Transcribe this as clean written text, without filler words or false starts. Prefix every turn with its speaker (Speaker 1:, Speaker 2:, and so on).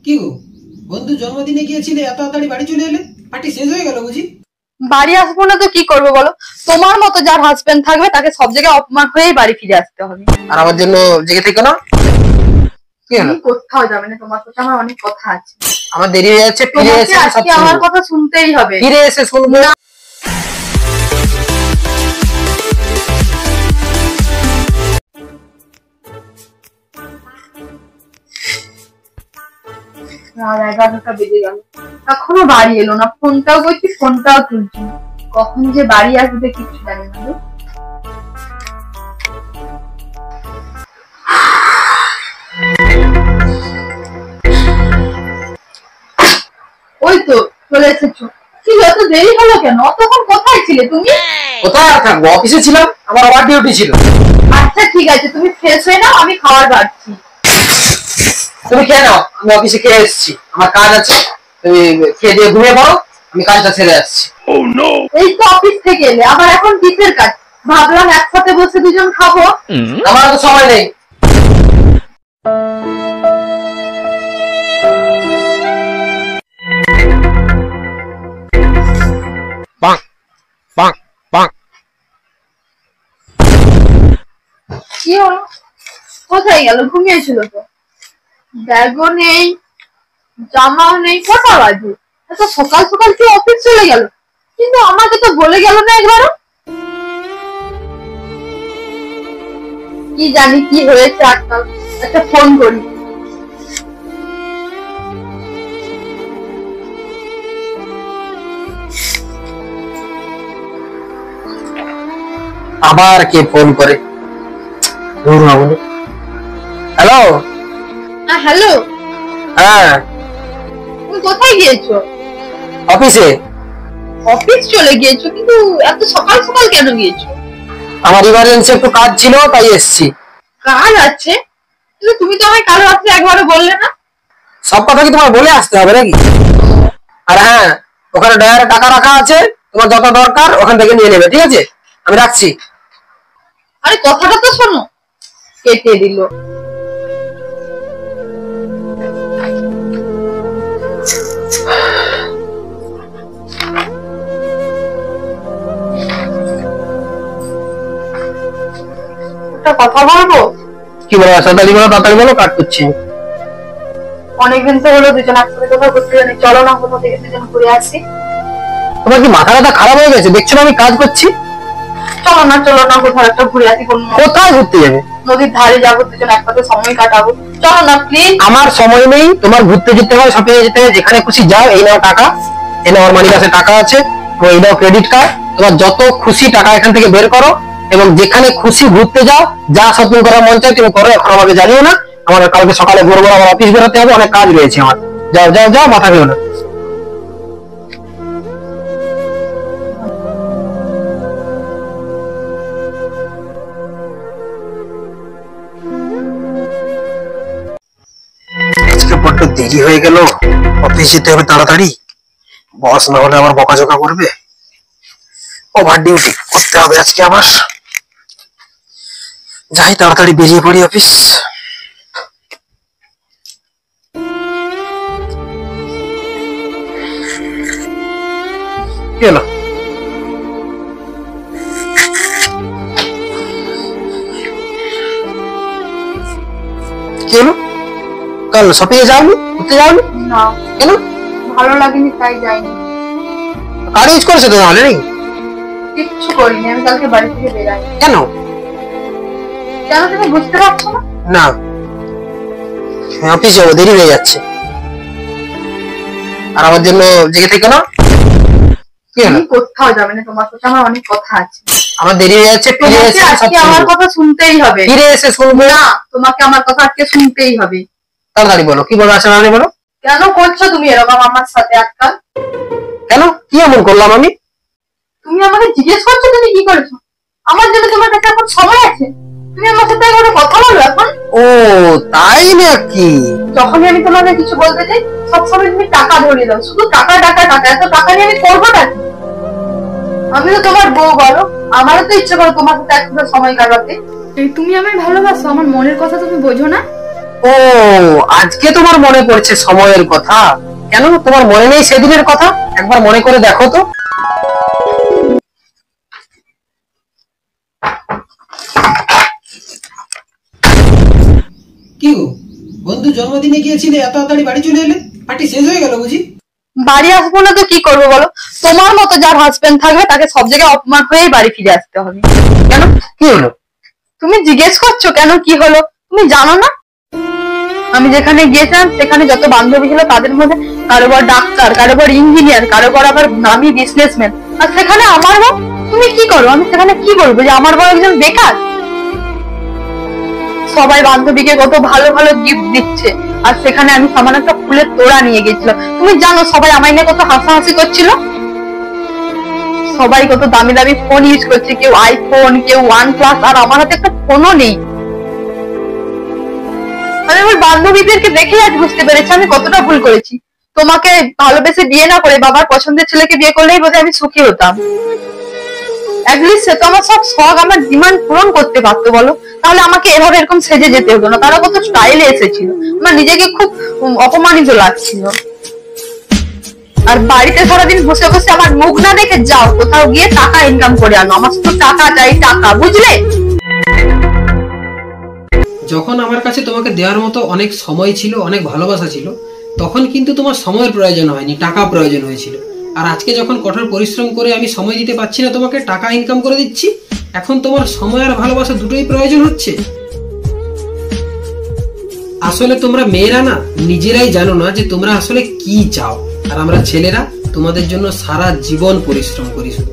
Speaker 1: কি গো, বন্ধু জন্মদিনে গিয়েছিলে, এত তাড়াতাড়ি বাড়ি চলে এলে? পার্টি শেষ হয়ে গেল বুঝি?
Speaker 2: বাড়ি আসবো না তো কি করবো বলো? তোমার মতো যার হাজবেন্ড থাকবে তাকে সব জায়গায় অপমান হয়েই বাড়ি ফিরে আসতে হবে।
Speaker 3: আর আমার জন্য জেগে থেকে না,
Speaker 2: কোথাও যাবে না, তোমার সাথে আমার অনেক কথা আছে।
Speaker 3: আমার দেরি হয়ে যাচ্ছে, ফিরে এসে
Speaker 2: আজকে আমার কথা শুনতেই হবে।
Speaker 3: ফিরে এসে শুনবো।
Speaker 2: রাত 11টা বেজে গেল, এখনো বাড়ি এলো না। ফোনটাও করছি, ফোনটাও তুলছি। কখন যে বাড়ি আসবে কিছু জানি না। ওই তো চলে এসেছো। কি এত দেরি হলো কেন? তখন কোথায় ছিলে তুমি?
Speaker 3: কোথায় থাকবো, অফিসে ছিলাম, আমার আবার ডিউটি ছিল।
Speaker 2: আচ্ছা ঠিক আছে, তুমি ফ্রেশ হয়ে নাও, আমি খাবার বাড়ছি।
Speaker 3: তুমি খেয়ে নাও, আমি অফিসে খেয়ে এসেছি, আমার কাজ আছে। তুমি খেয়ে দিয়ে ঘুমিয়ে পড়ো, আমি কাজটা ছেড়ে আসছি।
Speaker 2: এই তো অফিস থেকে এলে, আবার এখন কিসের কাজ? ভাবলাম একসাথে বসে দুজন খাবো।
Speaker 3: আমার তো সময় নেই।
Speaker 2: কি হলো? কোথায় গেল? ঘুমিয়েছিল তো। ব্যাগও নেই, জামাও নেই। কটা বাজে? এত সকাল সকাল কি অফিস চলে গেল? কিন্তু আমাকে তো বলে গেল না একবারও। কি জানি কি হয়েছে আজকাল। একটা ফোন করি।
Speaker 3: আবার কে ফোন করে? হ্যালো।
Speaker 2: হ্যালো।
Speaker 3: হ্যাঁ,
Speaker 2: তুমি কোথায় গিয়েছো?
Speaker 3: অফিসে।
Speaker 2: অফিস চলে গিয়েছো? কিন্তু এত সকাল সকাল কেন গিয়েছো?
Speaker 3: আমার ইমার্জেন্সি একটু কাজ ছিল, তাই এসেছি।
Speaker 2: কাজ আছে? কিন্তু তুমি তো আমায় কাল রাত্রে একবারও বললে না।
Speaker 3: সব কথা কি তোমার বলে আসতে হবে নাকি? আর হ্যাঁ, ওখানে ডয়ারে টাকা রাখা আছে, তোমার যত দরকার ওখান থেকে নিয়ে নেবে, ঠিক আছে? আমি রাখছি।
Speaker 2: আরে কথাটা তো শোনো। কেটে দিল। একটা কথা বলবো?
Speaker 3: কি বলো? তাড়াতাড়ি বলো, তাড়াতাড়ি বলো, কাট করছি।
Speaker 2: অনেকদিন তো হলো দুজন একসাথে কোথাও ঘুরতে যাই, চলো না কোথাও থেকে দুজন ঘুরে আসি।
Speaker 3: তোমার কি মাথা ব্যথা খারাপ হয়ে গেছে? দেখছো না আমি কাজ করছি।
Speaker 2: চলো না কোথাও একটা ঘুরে আসি।
Speaker 3: কোথায় ঘুরতে যাবে?
Speaker 2: নদীর ধারে যাবো, দুজন একসাথে সময় কাটাবো। চলো না প্লিজ।
Speaker 3: আমার সময় নেই, তোমার ঘুরতে যেতে হয়, শপিং এ যেতে হয়, যেখানে খুশি যাও। এই নাও টাকা, এই নাও আমার মানি কাছে টাকা আছে, এই নাও ক্রেডিট কার্ড। তোমার যত খুশি টাকা এখান থেকে বের করো এবং যেখানে খুশি ঘুরতে যাও। যা শপিং করার মন চায় তুমি করো, এখন আমাকে জানিও না। আমার কালকে সকালে ভোর ভোর আমার অফিস বেরোতে হবে, অনেক কাজ রয়েছে আমার। যাও যাও যাও, মাথা খেও না। বড্ড দেরি হয়ে গেল, অফিস যেতে হবে তাড়াতাড়ি। বস না হলে আবার বকাঝকা করবে। ওভার ডিউটি করতে হবে আজকে আবার। যাই তাড়াতাড়ি বেরিয়ে পড়ি অফিস। কি হলো? কি হলো? কাল শপিং এ যাওনি? ঘুরতে যাওনি?
Speaker 2: না।
Speaker 3: কেন?
Speaker 2: ভালো লাগেনি তাই যাইনি।
Speaker 3: কার ইউজ করেছো তো তাহলে? নাকি
Speaker 2: কিচ্ছু করিনি, আমি কালকে বাড়ি থেকে বেরাই।
Speaker 3: কেন?
Speaker 2: কেন তুমি বুঝতে পারছো না?
Speaker 3: না, অফিস যাবো, দেরি হয়ে যাচ্ছে। আর আমার জন্য জেগে থেকে না। কি হলো?
Speaker 2: কোথাও যাবে না, তোমার সাথে আমার অনেক কথা আছে।
Speaker 3: আমার দেরি হয়ে যাচ্ছে, ফিরে এসে
Speaker 2: আজকে আমার কথা শুনতেই হবে।
Speaker 3: ফিরে এসে শুনবো
Speaker 2: না, তোমাকে আমার কথা আজকে শুনতেই হবে।
Speaker 3: তাড়াতাড়ি বলো, কি বলো? আসলে বলো।
Speaker 2: কেন করছো তুমি এরকম আমার সাথে আজকাল?
Speaker 3: কেন? কি এমন করলাম আমি?
Speaker 2: তুমি আমাকে জিজ্ঞেস করছো তুমি কি করেছো? আমার জন্য তোমার কাছে এখন সময় আছে? তুমি আমার সাথে একবার কথা বলো এখন।
Speaker 3: ও তাই নাকি?
Speaker 2: যখনই আমি তোমাকে কিছু বলতে চাই সবসময় তুমি টাকা ধরিয়ে দাও, শুধু টাকা টাকা টাকা। এত টাকা নিয়ে আমি করবোটা কি? আমি তো তোমার বউ, বলো। আমারও তো ইচ্ছে করে তোমার সাথে একসাথে সময় কাটাতে। তুমি আমায় ভালোবাসো, আমার মনের কথা তুমি বোঝো না?
Speaker 3: ও, আজকে তোমার মনে পড়ছে সময়ের কথা? কেন তোমার মনে নেই সেদিনের কথা? একবার মনে করে দেখো তো।
Speaker 1: কি গো, বন্ধু জন্মদিনে গিয়েছিলে, এত তাড়াতাড়ি বাড়ি চলে এলে? পার্টি শেষ হয়ে গেল বুঝি?
Speaker 2: বাড়ি আসবো না তো কি করবো বলো? তোমার মতো যার হাজবেন্ড থাকবে তাকে সব জায়গায় অপমান হয়েই বাড়ি ফিরে আসতে হবে।
Speaker 3: কেন, কি হলো?
Speaker 2: তুমি জিজ্ঞেস করছো কেন কি হলো? তুমি জানো না আমি যেখানে গিয়েছিলাম সেখানে যত বান্ধবী ছিল তাদের মধ্যে কারোবার ডাক্তার, কারোবার ইঞ্জিনিয়ার, কারোবার আবার নামি বিজনেসম্যান, আর সেখানে আমার বউ। তুমি কি করো? আমি সেখানে কি বলবো যে আমার বউ একজন বেকার? সবাই বান্ধবীকে কত ভালো ভালো গিফট দিচ্ছে, আর সেখানে আমি সামান্য একটা ফুলের তোড়া নিয়ে গেছিলাম। তুমি জানো সবাই আমায় নিয়ে কত হাসাহাসি করছিল? সবাই কত দামি দামি ফোন ইউজ করছে, কেউ আইফোন, কেউ OnePlus, আর আমার হাতে একটা ফোনও নেই। আমি আমার বান্ধবীদেরকে দেখে আজ বুঝতে পেরেছি আমি কতটা ভুল করেছি। তোমাকে ভালোবেসে বিয়ে না করে বাবার পছন্দের ছেলেকে বিয়ে করলেই বোধহয় আমি সুখী হতাম। অ্যাটলিস্ট সে তো আমার সব শখ, আমার ডিমান্ড পূরণ করতে পারতো বলো। তাহলে আমাকে এভাবে এরকম সেজে যেতে হতো না। তারা কত স্টাইলে এসেছিল, আমার নিজেকে খুব অপমানিত লাগছিল। আর বাড়িতে সারাদিন বসে বসে আমার মুখ না দেখে যাও কোথাও গিয়ে টাকা ইনকাম করে আনো। আমার শুধু টাকা চাই, টাকা, বুঝলে?
Speaker 1: যখন আমার কাছে তোমাকে দেওয়ার মতো অনেক সময় ছিল, অনেক ভালোবাসা ছিল, তখন কিন্তু তোমার সময়ের প্রয়োজন হয়নি, টাকা প্রয়োজন হয়েছিল। আর আজকে যখন কঠোর পরিশ্রম করে আমি সময় দিতে পারছি না তোমাকে, টাকা ইনকাম করে দিচ্ছি, এখন তোমার সময় আর ভালোবাসা দুটোই প্রয়োজন হচ্ছে। আসলে তোমরা মেয়েরা না নিজেরাই জানো না যে তোমরা আসলে কি চাও, আর আমরা ছেলেরা তোমাদের জন্য সারা জীবন পরিশ্রম করি শুধু।